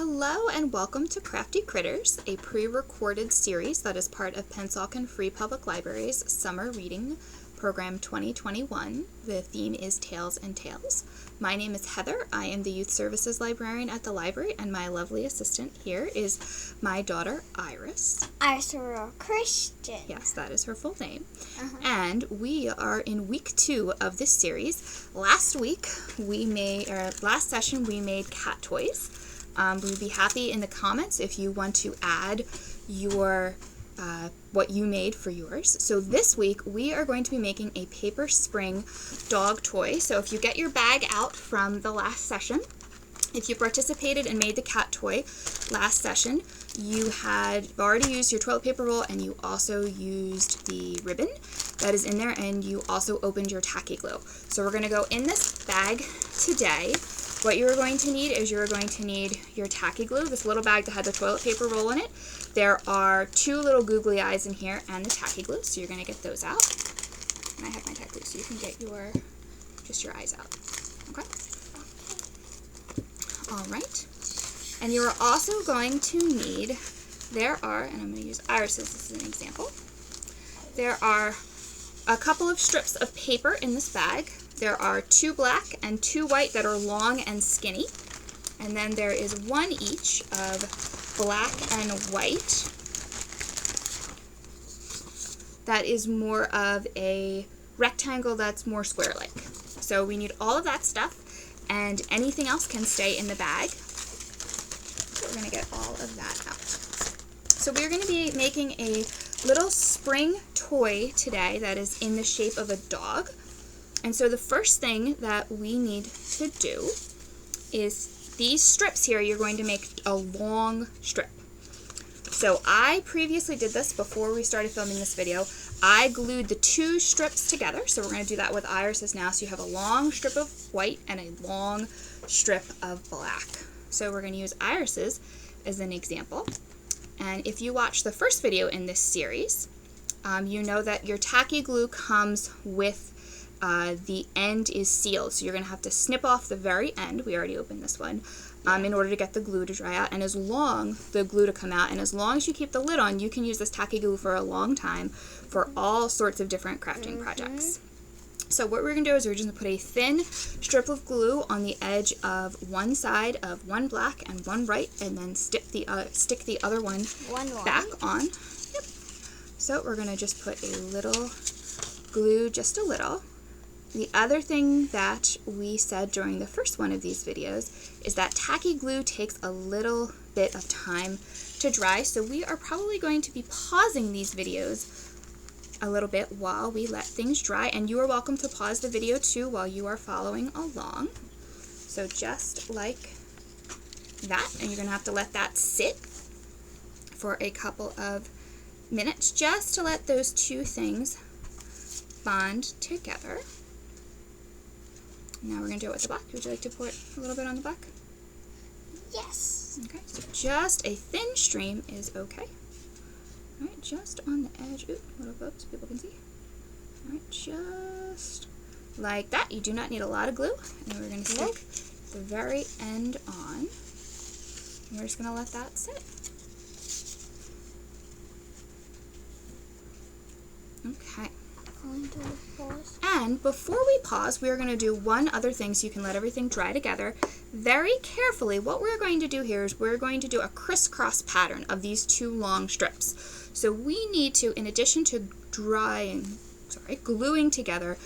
Hello and welcome to Crafty Critters, a pre-recorded series that is part of Pennsauken Free Public Library's Summer Reading Program 2021. The theme is Tales and Tales. My name is Heather. I am the Youth Services Librarian at the library, and my lovely assistant here is my daughter, Iris. Iris Christian. Yes, that is her full name. And we are in week 2 of this series. Last session we made cat toys. We'd be happy in the comments if you want to add your what you made for yours. So this week we are going to be making a paper spring dog toy. So if you get your bag out from the last session, if you participated and made the cat toy last session, you had already used your toilet paper roll and you also used the ribbon that is in there, and you also opened your tacky glue. So we're going to go in this bag today. What you're going to need is you're going to need your tacky glue, this little bag that had the toilet paper roll in it. There are 2 little googly eyes in here and the tacky glue, so you're going to get those out. And I have my tacky glue, so you can get just your eyes out. Okay? All right. And you are also going to need, and I'm going to use Iris's as an example. There are a couple of strips of paper in this bag. There are 2 black and 2 white that are long and skinny. And then there is 1 each of black and white that is more of a rectangle that's more square-like. So we need all of that stuff, and anything else can stay in the bag. So we're going to get all of that out. So we're going to be making a little spring toy today that is in the shape of a dog. And so the first thing that we need to do is these strips here, you're going to make a long strip. So I previously did this before we started filming this video. I glued the 2 strips together, so we're going to do that with Iris's now. So you have a long strip of white and a long strip of black. So we're going to use Iris's as an example. And if you watch the first video in this series, you know that your tacky glue comes with the end is sealed, so you're going to have to snip off the very end. We already opened this one, in order to get the glue to dry out, and the glue to come out. And as long as you keep the lid on, you can use this tacky glue for a long time for all sorts of different crafting projects. So what we're going to do is we're just going to put a thin strip of glue on the edge of one side of one black and one white, and then stick the other one back on. Yep. So we're going to just put a little glue, just a little. The other thing that we said during the first one of these videos is that tacky glue takes a little bit of time to dry, so we are probably going to be pausing these videos a little bit while we let things dry, and you are welcome to pause the video too while you are following along. So just like that, and you're going to have to let that sit for a couple of minutes just to let those 2 things bond together. Now we're going to do it with the black. Would you like to put a little bit on the black? Yes. Okay, so just a thin stream is okay. All right, just on the edge. Ooh, a little bit so people can see. All right, just like that. You do not need a lot of glue. And we're going to stick the very end on. And we're just going to let that sit. Okay. And before we pause, we are going to do one other thing so you can let everything dry together. Very carefully, what we're going to do here is we're going to do a crisscross pattern of these 2 long strips. So we need to, in addition to gluing together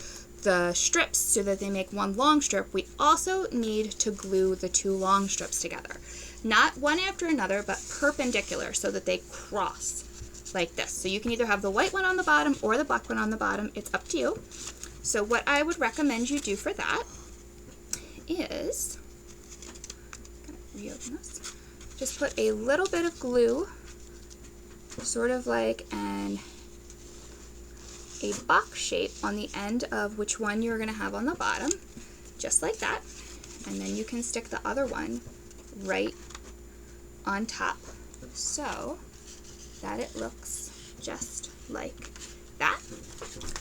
the strips so that they make one long strip, we also need to glue the 2 long strips together. Not one after another, but perpendicular so that they cross like this. So you can either have the white one on the bottom or the black one on the bottom. It's up to you. So what I would recommend you do for that is, reopen this, just put a little bit of glue, sort of like a box shape on the end of which one you're going to have on the bottom, just like that. And then you can stick the other one right on top, so that it looks just like that.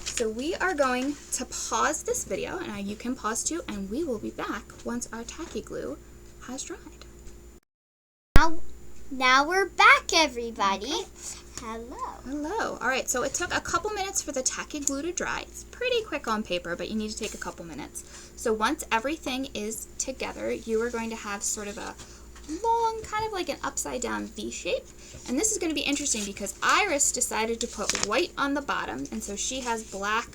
So we are going to pause this video, and you can pause too, and we will be back once our tacky glue has dried. Now we're back, everybody. Okay. Hello. Hello. All right, so it took a couple minutes for the tacky glue to dry. It's pretty quick on paper, but you need to take a couple minutes. So once everything is together, you are going to have sort of a long, kind of like an upside down V shape. And this is going to be interesting because Iris decided to put white on the bottom, and so she has black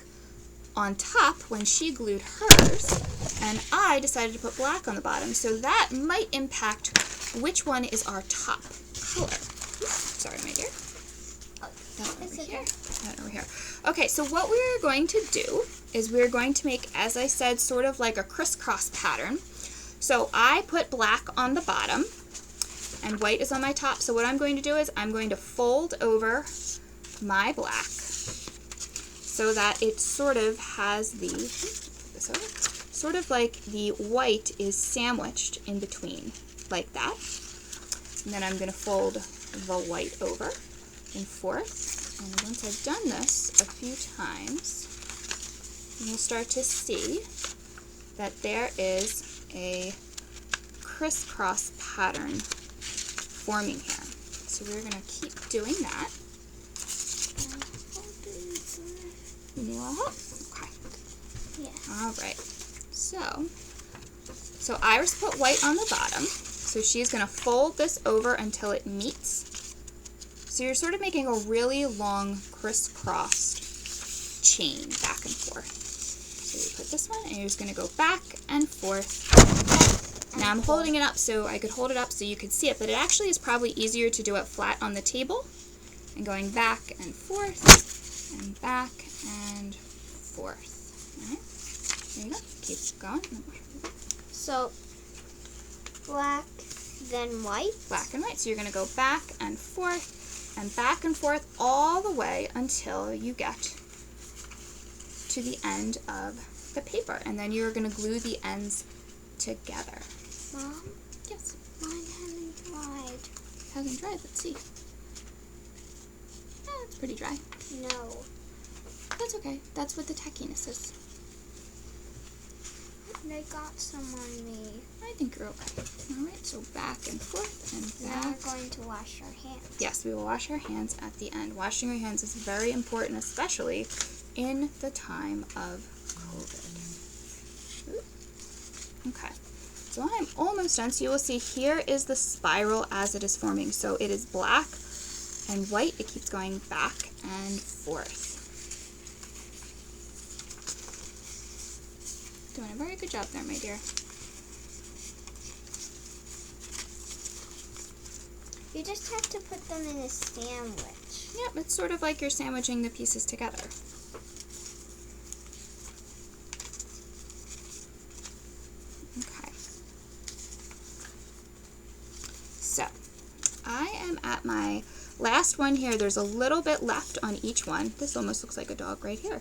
on top when she glued hers, and I decided to put black on the bottom. So that might impact which one is our top color. Oops, sorry, my dear. That over here. That over here. Okay, so what we're going to do is we're going to make, as I said, sort of like a crisscross pattern. So I put black on the bottom and white is on my top. So what I'm going to do is I'm going to fold over my black so that it sort of has the, this over, sort of like the white is sandwiched in between, like that. And then I'm going to fold the white over and forth. And once I've done this a few times, you'll start to see that there is a crisscross pattern forming here. So we're going to keep doing that. You need a little help? Okay. Yeah. All right. So Iris put white on the bottom. So she's going to fold this over until it meets. So you're sort of making a really long crisscrossed chain back and forth. So you put this one and you're just going to go back and forth. Now I'm holding it up so I could hold it up so you could see it, but it actually is probably easier to do it flat on the table and going back and forth and back and forth. All right. There you go. Keep going. So, black, then white. Black and white. So you're going to go back and forth all the way until you get to the end of the paper. And then you're going to glue the ends together. Mom? Yes? Mine hasn't dried. Hasn't dried. Let's see. Oh, it's pretty dry. No. That's okay. That's what the tackiness is. They got some on me. I think you're okay. All right, so back and forth and back. Now we're going to wash our hands. Yes, we will wash our hands at the end. Washing your hands is very important, especially in the time of COVID. Ooh. Okay, so I'm almost done. So you will see here is the spiral as it is forming. So it is black and white. It keeps going back and forth. Doing a very good job there, my dear. You just have to put them in a sandwich. Yep, it's sort of like you're sandwiching the pieces together. Okay. So, I am at my last one here. There's a little bit left on each one. This almost looks like a dog right here.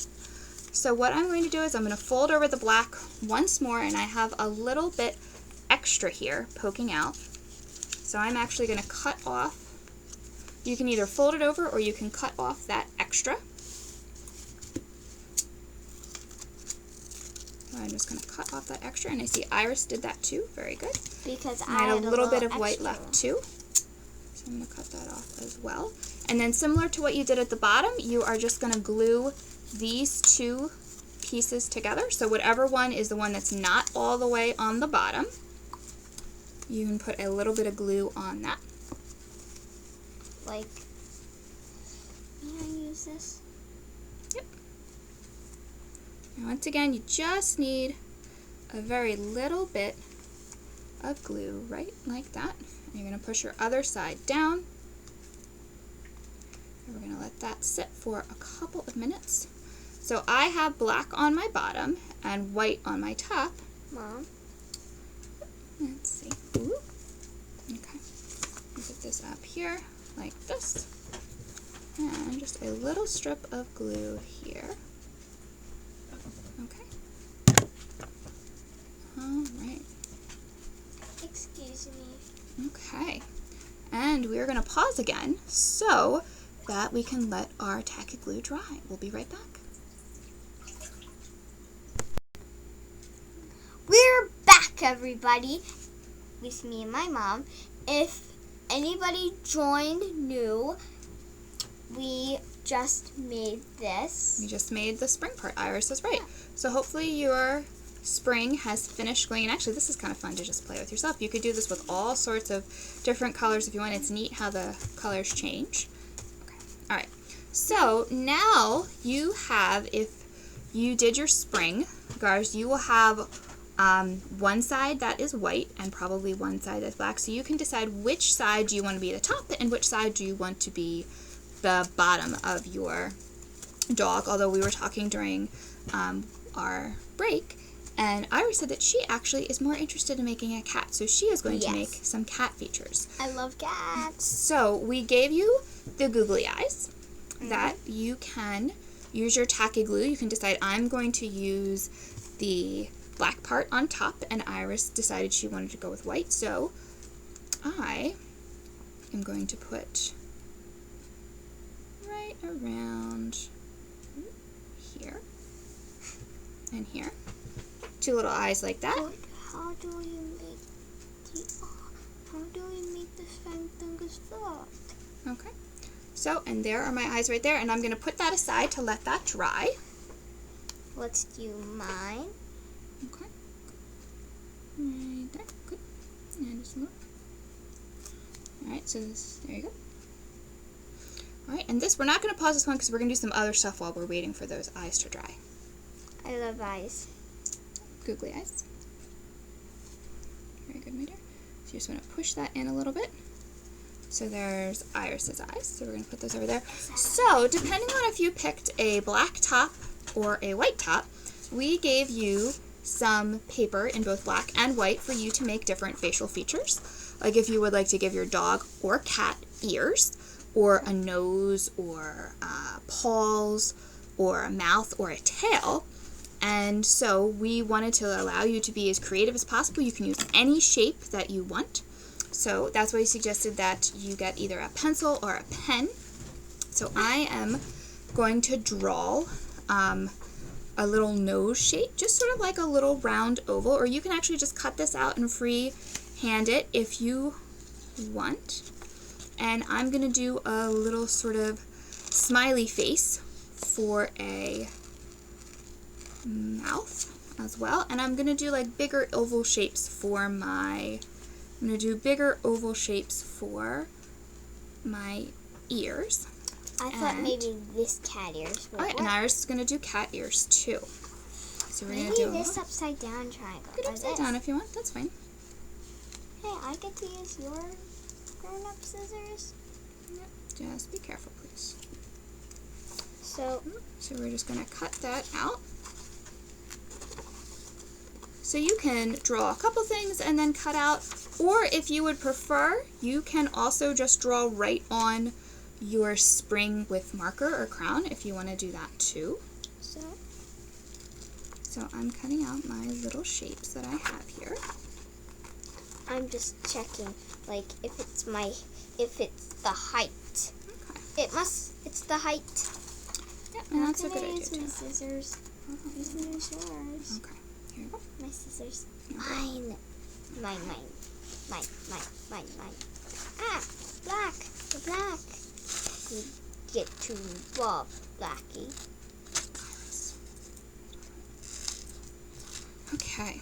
So what I'm going to do is I'm going to fold over the black once more, and I have a little bit extra here poking out. So I'm actually going to cut off. You can either fold it over or you can cut off that extra. So I'm just going to cut off that extra, and I see Iris did that too. Very good. Because I had a little bit of extra. white left too. So I'm going to cut that off as well. And then similar to what you did at the bottom, you are just going to glue these two pieces together. So whatever one is the one that's not all the way on the bottom, you can put a little bit of glue on that. Like, may I use this? Yep. And once again, you just need a very little bit of glue, right like that. And you're going to push your other side down. And we're going to let that sit for a couple of minutes. So I have black on my bottom and white on my top. Mom? Let's see. Ooh. Okay. Put this up here like this. And just a little strip of glue here. Okay. All right. Excuse me. Okay. And we're going to pause again so that we can let our tacky glue dry. We'll be right back. We're back, everybody, with me and my mom. If anybody joined new, we just made this. We just made the spring part. Iris is right. So hopefully your spring has finished going. And actually, this is kind of fun to just play with yourself. You could do this with all sorts of different colors if you want. It's neat how the colors change. Okay. All right. So now you have, if you did your spring, guys, you will have one side that is white and probably one side that's black. So you can decide which side do you want to be the top and which side do you want to be the bottom of your dog. Although we were talking during our break, and Iris said that she actually is more interested in making a cat. So she is going to make some cat features. I love cats. So we gave you the googly eyes that you can use your tacky glue. You can decide I'm going to use the black part on top, and Iris decided she wanted to go with white. So I am going to put right around here and here. Two little eyes like that. But how do we make the same thing as that? Okay. So, and there are my eyes right there, and I'm going to put that aside to let that dry. Let's do mine. Okay. Right there. Good. And just a little. Alright, so this, there you go. Alright, and this, we're not going to pause this one because we're going to do some other stuff while we're waiting for those eyes to dry. I love eyes. Googly eyes. Very good, my dear. So you just want to push that in a little bit. So there's Iris's eyes. So we're going to put those over there. So depending on if you picked a black top or a white top, we gave you some paper in both black and white for you to make different facial features. Like if you would like to give your dog or cat ears, or a nose, or paws, or a mouth, or a tail. And so we wanted to allow you to be as creative as possible. You can use any shape that you want. So that's why we suggested that you get either a pencil or a pen. So I am going to draw a little nose shape, just sort of like a little round oval, or you can actually just cut this out and freehand it if you want. And I'm going to do a little sort of smiley face for a mouth as well. And I'm going to do like bigger oval shapes for my ears. I thought maybe this cat ears would work. And Iris is going to do cat ears too. So we're going to do this upside down triangle. You can upside down if you want. That's fine. Hey, I get to use your grown-up scissors. Yep. Just be careful, please. So we're just going to cut that out. So you can draw a couple things and then cut out, or if you would prefer, you can also just draw right on your spring with marker or crown if you want to do that too. So I'm cutting out my little shapes that I have here. I'm just checking, like if it's the height. Okay. It's the height. Yeah, and that's a good idea use my too. scissors. You can use yours. Okay. Here you go. My scissors. Okay. Mine. Ah, black. The black. You get to involve, Blackie. Okay.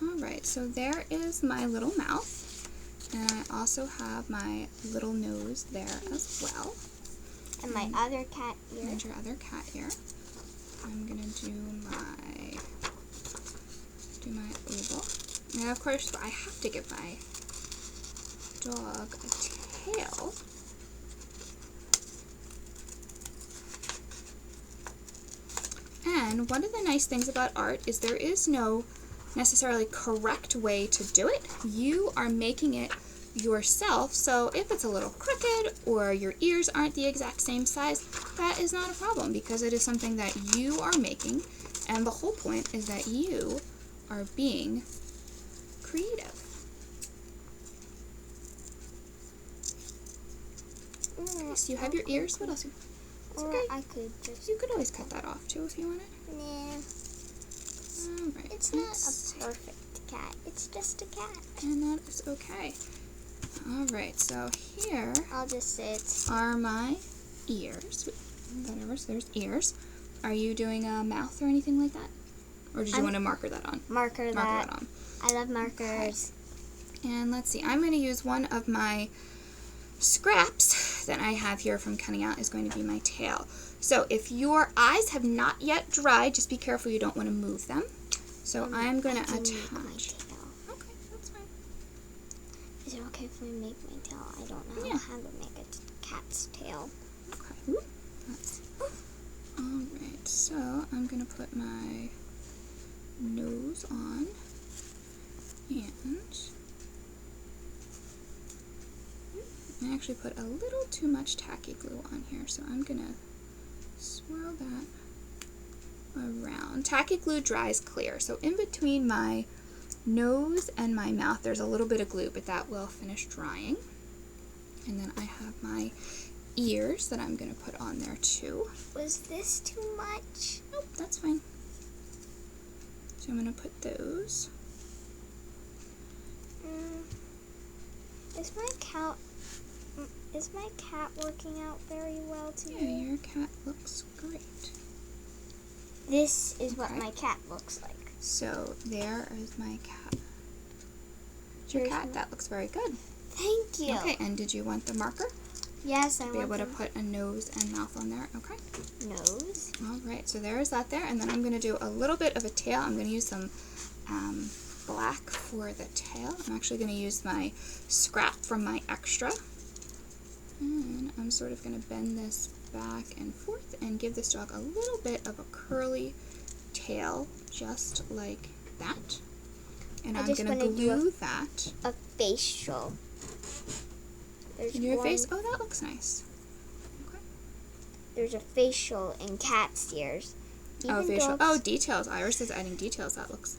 Alright, so there is my little mouth. And I also have my little nose there as well. And my other cat ear. And your other cat ear. I'm going to do my oval. And of course, I have to give my dog a tail. And one of the nice things about art is there is no necessarily correct way to do it. You are making it yourself, so if it's a little crooked or your ears aren't the exact same size, that is not a problem because it is something that you are making, and the whole point is that you are being creative. So you have your ears. What else? It's Or okay. I could just... You could always cut that off too if you wanted. Nah. Alright. It's not a perfect cat. It's just a cat. And that is okay. Alright, so here I'll just say it's... are my ears. Whatever, so there's ears. Are you doing a mouth or anything like that? Or did you want to marker that on? Marker that on. I love markers. Okay. And let's see, I'm going to use one of my scraps that I have here from cutting out is going to be my tail. So if your eyes have not yet dried, just be careful you don't want to move them. So I'm going to attach. My tail. Okay, that's fine. Is it okay if we make my tail? I don't know how to make a cat's tail. Okay. Ooh, alright, so I'm going to put my nose on and I actually put a little too much tacky glue on here, so I'm going to swirl that around. Tacky glue dries clear, so in between my nose and my mouth there's a little bit of glue, but that will finish drying. And then I have my ears that I'm going to put on there too. Was this too much? Nope, that's fine. So I'm going to put those. Is my cat working out very well today? Yeah, your cat looks great. This is what my cat looks like. So there is my cat. Your cat, that looks very good. Thank you. Okay, and did you want the marker? Yes, I Be able to put a nose and mouth on there. Okay. Nose. All right, so there is that there, and then I'm going to do a little bit of a tail. I'm going to use some black for the tail. I'm actually going to use my scrap from my extra. And I'm sort of going to bend this back and forth and give this dog a little bit of a curly tail, just like that. And I'm going to glue that. A facial. In your face? Oh, that looks nice. Okay. There's a facial in cat's ears. Oh, facial. Oh, details. Iris is adding details. That looks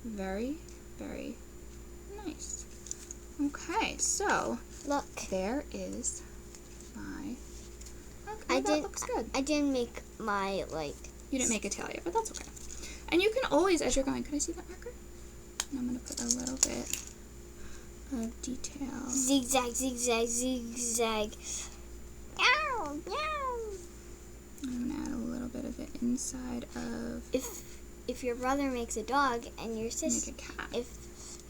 very, very nice. Okay, so look. There is my. Okay, that looks good. I didn't make my You didn't make a tail yet, but that's okay. And you can always, as you're going, can I see that marker? And I'm going to put a little bit of detail. Zigzag, zigzag, zigzag. Meow, meow. I'm going to add a little bit of the inside of. If your brother makes a dog and your sister make a cat.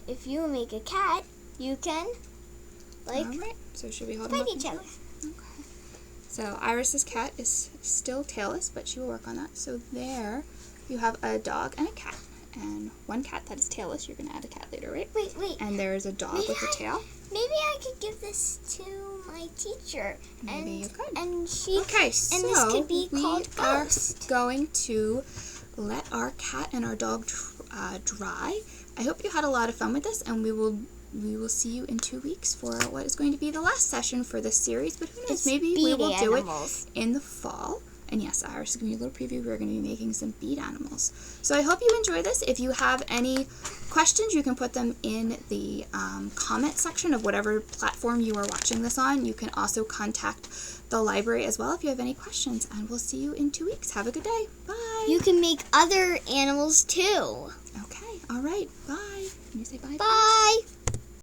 If you make a cat, you can All right. So should we hold them fight up each other? Okay. So Iris's cat is still tailless, but she will work on that. So there you have a dog and a cat. And one cat that is tailless. You're going to add a cat later, right? Wait. And there is a dog with a tail. Maybe I could give this to my teacher. Maybe you could. And she. Okay, so and this could be called we are Ghost. going to let our cat and our dog dry. I hope you had a lot of fun with this, and we will see you in 2 weeks for what is going to be the last session for this series. But who knows? Maybe we will do it in the fall. And yes, Iris is giving you a little preview. We're going to be making some bead animals. So I hope you enjoy this. If you have any questions, you can put them in the comment section of whatever platform you are watching this on. You can also contact the library as well if you have any questions. And we'll see you in 2 weeks. Have a good day. Bye. You can make other animals too. Okay. All right. Bye. Can you say bye? Bye.